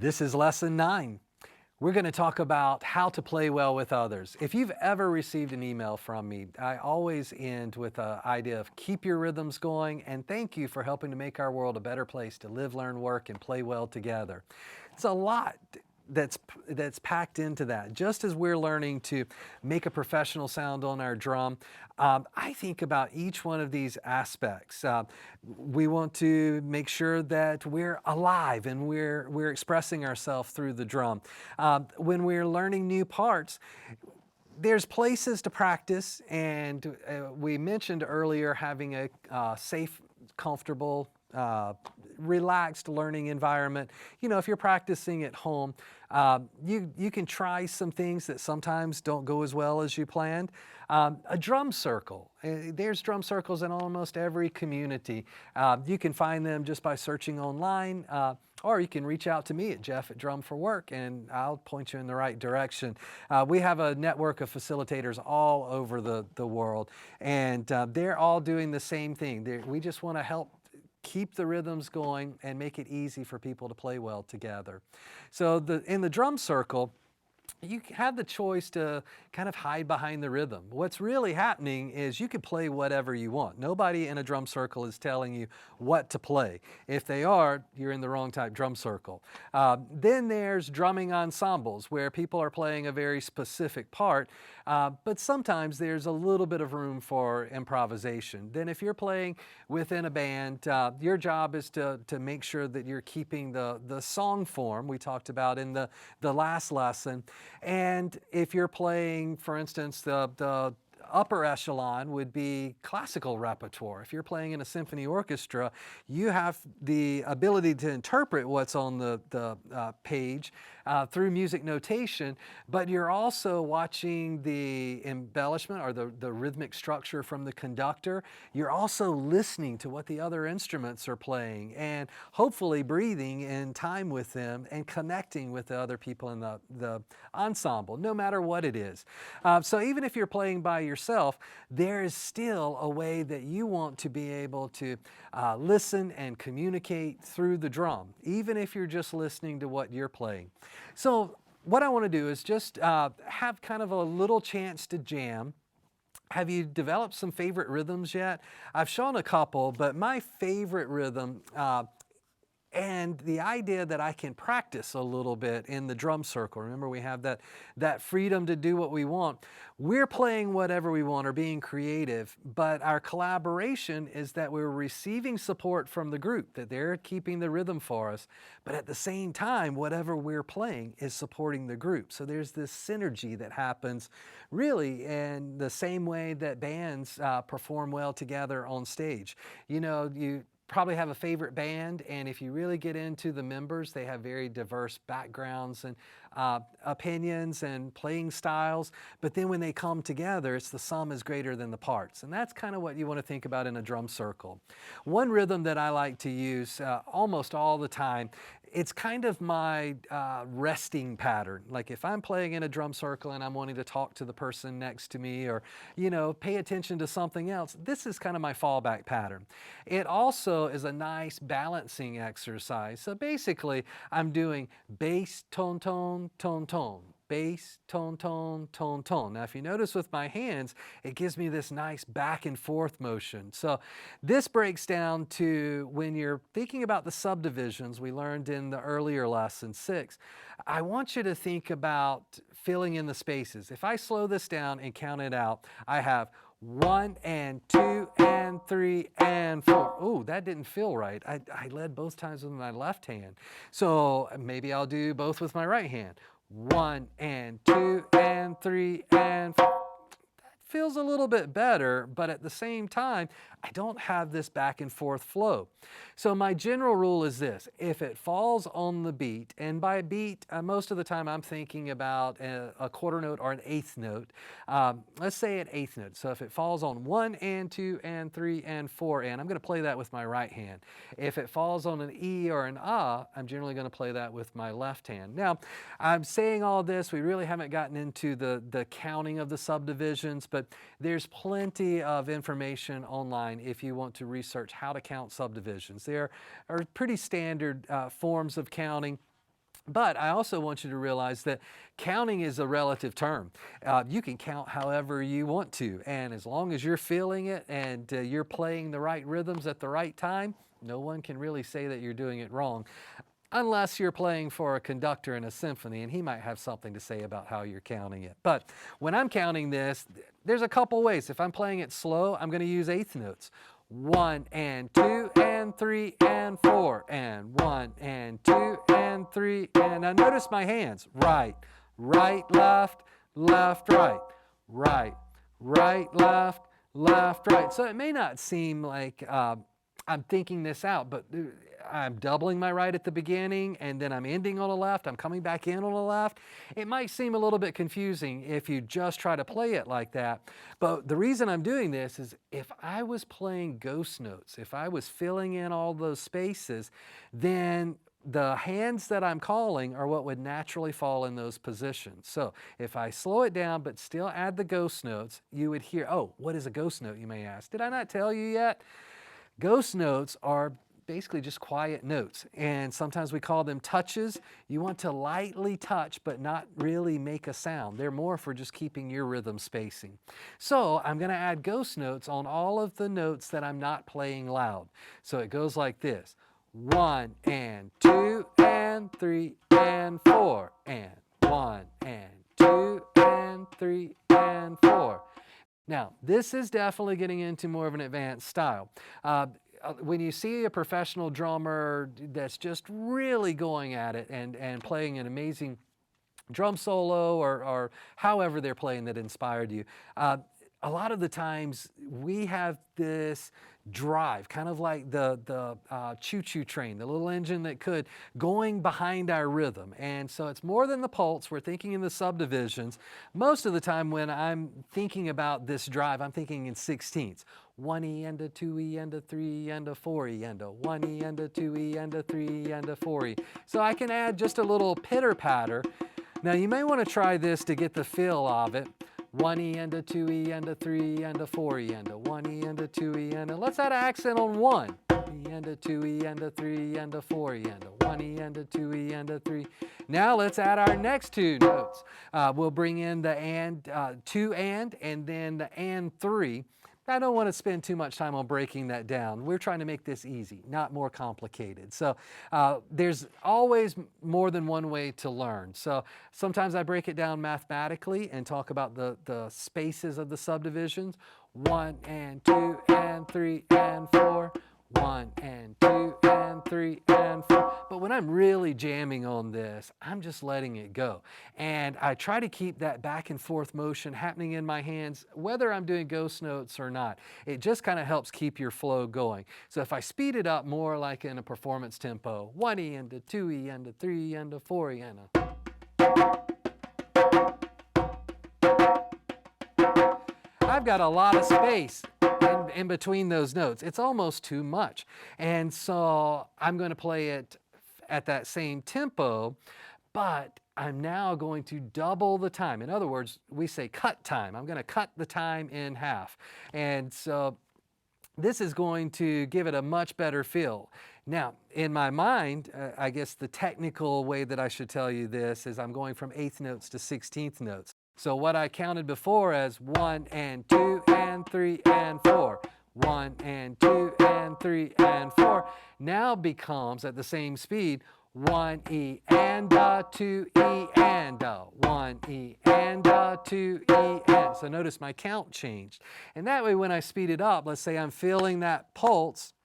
This is lesson 9. We're going to talk about how to play well with others. If you've ever received an email from me, I always end with the idea of keep your rhythms going and thank you for helping to make our world a better place to live, learn, work, and play well together. It's a lot that's packed into that. Just as we're learning to make a professional sound on our drum, I think about each one of these aspects. We want to make sure that we're alive and we're expressing ourselves through the drum. When we're learning new parts, there's places to practice, and we mentioned earlier having a safe, comfortable, relaxed learning environment. You know, if you're practicing at home, you can try some things that sometimes don't go as well as you planned. A drum circle. There's drum circles in almost every community. You can find them just by searching online, or you can reach out to me at Jeff@Drum4Work, and I'll point you in the right direction. We have a network of facilitators all over the world, and they're all doing the same thing. We just want to help keep the rhythms going and make it easy for people to play well together. So in the drum circle, you have the choice to kind of hide behind the rhythm. What's really happening is you can play whatever you want. Nobody in a drum circle is telling you what to play. If they are, you're in the wrong type drum circle. Then there's drumming ensembles where people are playing a very specific part, but sometimes there's a little bit of room for improvisation. Then if you're playing within a band, your job is to make sure that you're keeping the song form we talked about in the last lesson. And if you're playing, for instance, the upper echelon would be classical repertoire. If you're playing in a symphony orchestra, you have the ability to interpret what's on the page through music notation, but you're also watching the embellishment or the rhythmic structure from the conductor. You're also listening to what the other instruments are playing and hopefully breathing in time with them and connecting with the other people in the ensemble, no matter what it is. So even if you're playing by yourself, there is still a way that you want to be able to listen and communicate through the drum, even if you're just listening to what you're playing. So what I want to do is just have kind of a little chance to jam. Have you developed some favorite rhythms yet? I've shown a couple, but my favorite rhythm and the idea that I can practice a little bit in the drum circle. Remember, we have that freedom to do what we want. We're playing whatever we want or being creative, but our collaboration is that we're receiving support from the group, that they're keeping the rhythm for us, but at the same time, whatever we're playing is supporting the group. So there's this synergy that happens really in the same way that bands perform well together on stage. You know, you probably have a favorite band, and if you really get into the members, they have very diverse backgrounds and opinions and playing styles, but then when they come together, it's the sum is greater than the parts, and that's kind of what you want to think about in a drum circle. One rhythm that I like to use almost all the time, it's kind of my resting pattern. Like if I'm playing in a drum circle and I'm wanting to talk to the person next to me or, you know, pay attention to something else, this is kind of my fallback pattern. It also is a nice balancing exercise. So basically, I'm doing bass, tone, tone, tone, tone. Bass, tone, tone, tone, tone. Now, if you notice with my hands, it gives me this nice back and forth motion. So this breaks down to when you're thinking about the subdivisions we learned in the earlier lesson 6, I want you to think about filling in the spaces. If I slow this down and count it out, I have 1 and 2 and 3 and 4. Oh, that didn't feel right. I led both times with my left hand. So maybe I'll do both with my right hand. 1 and 2 and 3 and 4. That feels a little bit better, but at the same time, I don't have this back and forth flow. So my general rule is this: if it falls on the beat, and by beat, most of the time I'm thinking about a quarter note or an eighth note. Let's say an eighth note. So if it falls on 1 and 2 and 3 and 4 and, I'm going to play that with my right hand. If it falls on an E or an Ah, I'm generally going to play that with my left hand. Now, I'm saying all this, we really haven't gotten into the counting of the subdivisions, but there's plenty of information online if you want to research how to count subdivisions. There are pretty standard forms of counting. But I also want you to realize that counting is a relative term. You can count however you want to, and as long as you're feeling it and you're playing the right rhythms at the right time, no one can really say that you're doing it wrong, unless you're playing for a conductor in a symphony, and he might have something to say about how you're counting it. But when I'm counting this, there's a couple ways. If I'm playing it slow, I'm going to use eighth notes. 1 and 2 and 3 and 4 and 1 and 2 and 3 and now notice my hands. Right, right, left, left, right, right, right, left, left, right. So it may not seem like I'm thinking this out, but I'm doubling my right at the beginning and then I'm ending on the left, I'm coming back in on the left. It might seem a little bit confusing if you just try to play it like that, but the reason I'm doing this is if I was playing ghost notes, if I was filling in all those spaces, then the hands that I'm calling are what would naturally fall in those positions. So if I slow it down but still add the ghost notes, you would hear, oh, what is a ghost note, you may ask? Did I not tell you yet? Ghost notes are basically just quiet notes, and sometimes we call them touches. You want to lightly touch but not really make a sound. They're more for just keeping your rhythm spacing. So I'm going to add ghost notes on all of the notes that I'm not playing loud. So it goes like this: 1 and 2 and 3 and 4 and 1 and 2 and 3 and 4. Now, this is definitely getting into more of an advanced style. When you see a professional drummer that's just really going at it and playing an amazing drum solo or however they're playing that inspired you, a lot of the times we have this drive, kind of like the choo-choo train, the little engine that could, going behind our rhythm. And so it's more than the pulse. We're thinking in the subdivisions. Most of the time when I'm thinking about this drive, I'm thinking in 16ths. 1E and a 2E and a 3E and a 4E and a 1E and a 2E and a 3E and a 4E. So I can add just a little pitter patter. Now you may want to try this to get the feel of it. 1E and a 2E and a 3E and a 4E and a 1E and a 2E and a, let's add an accent on 1. 1E and a 2E and a 3E and a 4E and a 1E and a 2E and a 3. Now let's add our next two notes. We'll bring in the and, 2 and then the and 3. I don't want to spend too much time on breaking that down. We're trying to make this easy, not more complicated. So there's always more than one way to learn. So sometimes I break it down mathematically and talk about the spaces of the subdivisions. 1 and 2 and 3 and 4. 1 and 2 and 3 and 4. But when I'm really jamming on this, I'm just letting it go. And I try to keep that back and forth motion happening in my hands, whether I'm doing ghost notes or not. It just kind of helps keep your flow going. So if I speed it up more like in a performance tempo, 1E and a 2E and a 3E and a 4E and a... I've got a lot of space in between those notes. It's almost too much. And so I'm going to play it at that same tempo, but I'm now going to double the time. In other words, we say cut time. I'm going to cut the time in half. And so this is going to give it a much better feel. Now, in my mind, I guess the technical way that I should tell you this is I'm going from 8th notes to 16th notes. So what I counted before as 1 and 2 and 3 and 4, 1 and 2 and 3 and 4, now becomes at the same speed 1E and a 2E and a 1E and a 2E and. So notice my count changed. And that way when I speed it up, let's say I'm feeling that pulse,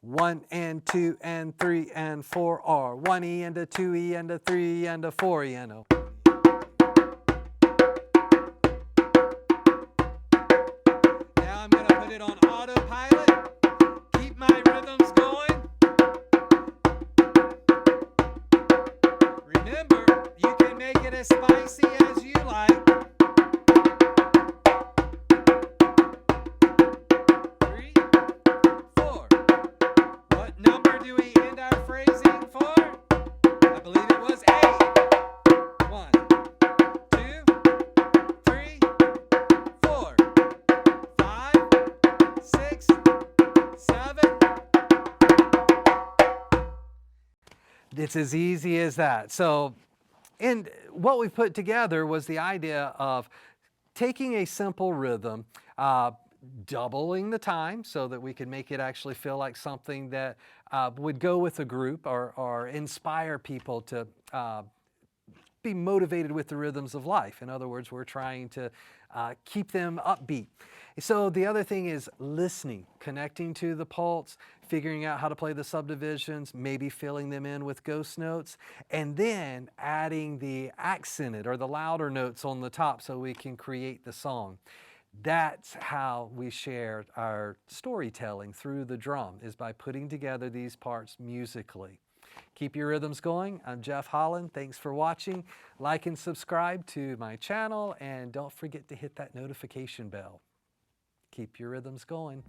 1 and 2 and 3 and 4 are 1E and a 2E and a 3 and a 4E and a. I'm going to put it on autopilot, keep my rhythms going. Remember, you can make it as spicy as you like. 3, 4. What number do we end our phrasing for? I believe it was 8. 1, 2, 3, 4. 6, 7. It's as easy as that. So, and what we put together was the idea of taking a simple rhythm, doubling the time so that we can make it actually feel like something that would go with a group or inspire people to be motivated with the rhythms of life. In other words, we're trying to keep them upbeat. So the other thing is listening, connecting to the pulse, figuring out how to play the subdivisions, maybe filling them in with ghost notes, and then adding the accented or the louder notes on the top so we can create the song. That's how we share our storytelling through the drum, is by putting together these parts musically. Keep your rhythms going. I'm Jeff Holland. Thanks for watching. Like and subscribe to my channel, and don't forget to hit that notification bell. Keep your rhythms going.